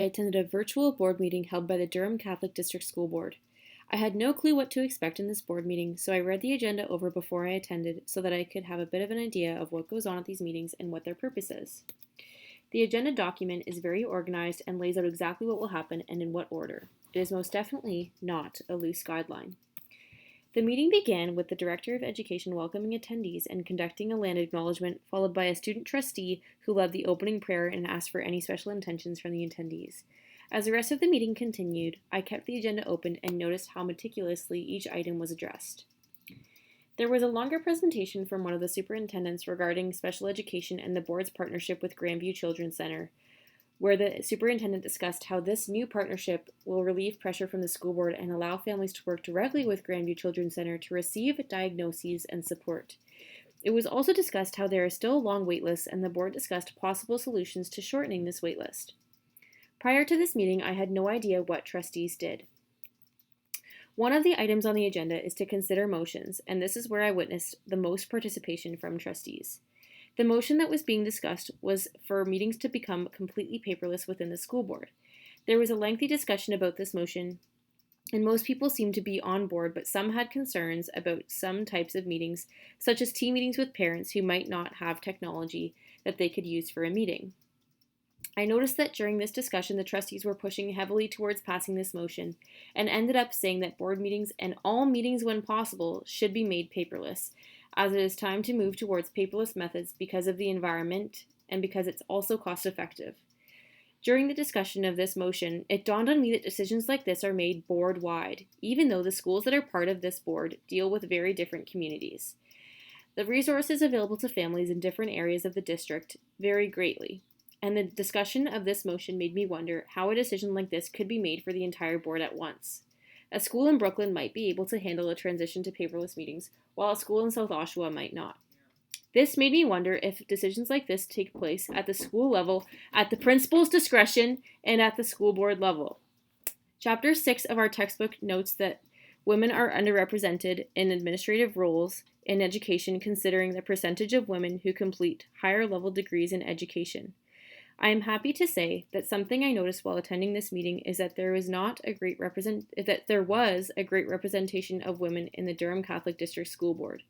I attended a virtual board meeting held by the Durham Catholic District School Board. I had no clue what to expect in this board meeting, so I read the agenda over before I attended so that I could have a bit of an idea of what goes on at these meetings and what their purpose is. The agenda document is very organized and lays out exactly what will happen and in what order. It is most definitely not a loose guideline. The meeting began with the Director of Education welcoming attendees and conducting a land acknowledgement, followed by a student trustee who led the opening prayer and asked for any special intentions from the attendees. As the rest of the meeting continued, I kept the agenda open and noticed how meticulously each item was addressed. There was a longer presentation from one of the superintendents regarding special education and the board's partnership with Grandview Children's Center, where the superintendent discussed how this new partnership will relieve pressure from the school board and allow families to work directly with Grandview Children's Center to receive diagnoses and support. It was also discussed how there are still long wait lists, and the board discussed possible solutions to shortening this wait list. Prior to this meeting, I had no idea what trustees did. One of the items on the agenda is to consider motions, and this is where I witnessed the most participation from trustees. The motion that was being discussed was for meetings to become completely paperless within the school board. There was a lengthy discussion about this motion, and most people seemed to be on board, but some had concerns about some types of meetings, such as team meetings with parents who might not have technology that they could use for a meeting. I noticed that during this discussion, the trustees were pushing heavily towards passing this motion and ended up saying that board meetings and all meetings when possible should be made paperless, as it is time to move towards paperless methods because of the environment and because it's also cost effective. During the discussion of this motion, it dawned on me that decisions like this are made board-wide, even though the schools that are part of this board deal with very different communities. The resources available to families in different areas of the district vary greatly, and the discussion of this motion made me wonder how a decision like this could be made for the entire board at once. A school in Brooklyn might be able to handle a transition to paperless meetings, while a school in South Oshawa might not. This made me wonder if decisions like this take place at the school level, at the principal's discretion, and at the school board level. Chapter 6 of our textbook notes that women are underrepresented in administrative roles in education, considering the percentage of women who complete higher level degrees in education. I am happy to say that something I noticed while attending this meeting is that there was a great representation of women in the Durham Catholic District School Board.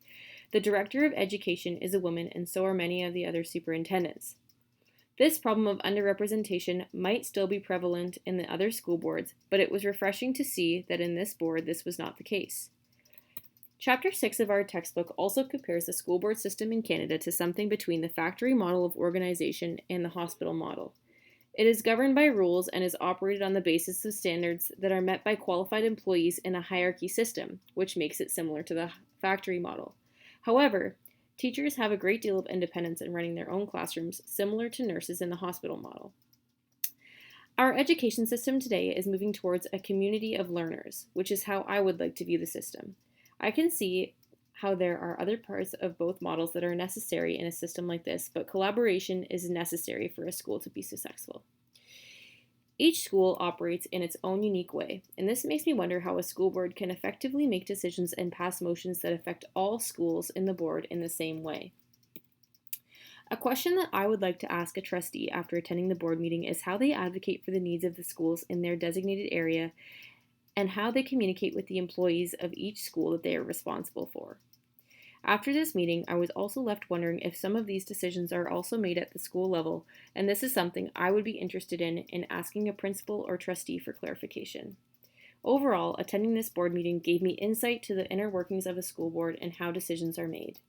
The Director of Education is a woman, and so are many of the other superintendents. This problem of underrepresentation might still be prevalent in the other school boards, but it was refreshing to see that in this board this was not the case. Chapter 6 of our textbook also compares the school board system in Canada to something between the factory model of organization and the hospital model. It is governed by rules and is operated on the basis of standards that are met by qualified employees in a hierarchy system, which makes it similar to the factory model. However, teachers have a great deal of independence in running their own classrooms, similar to nurses in the hospital model. Our education system today is moving towards a community of learners, which is how I would like to view the system. I can see how there are other parts of both models that are necessary in a system like this, but collaboration is necessary for a school to be successful. Each school operates in its own unique way, and this makes me wonder how a school board can effectively make decisions and pass motions that affect all schools in the board in the same way. A question that I would like to ask a trustee after attending the board meeting is how they advocate for the needs of the schools in their designated area and how they communicate with the employees of each school that they are responsible for. After this meeting, I was also left wondering if some of these decisions are also made at the school level, and this is something I would be interested in asking a principal or trustee for clarification. Overall, attending this board meeting gave me insight to the inner workings of a school board and how decisions are made.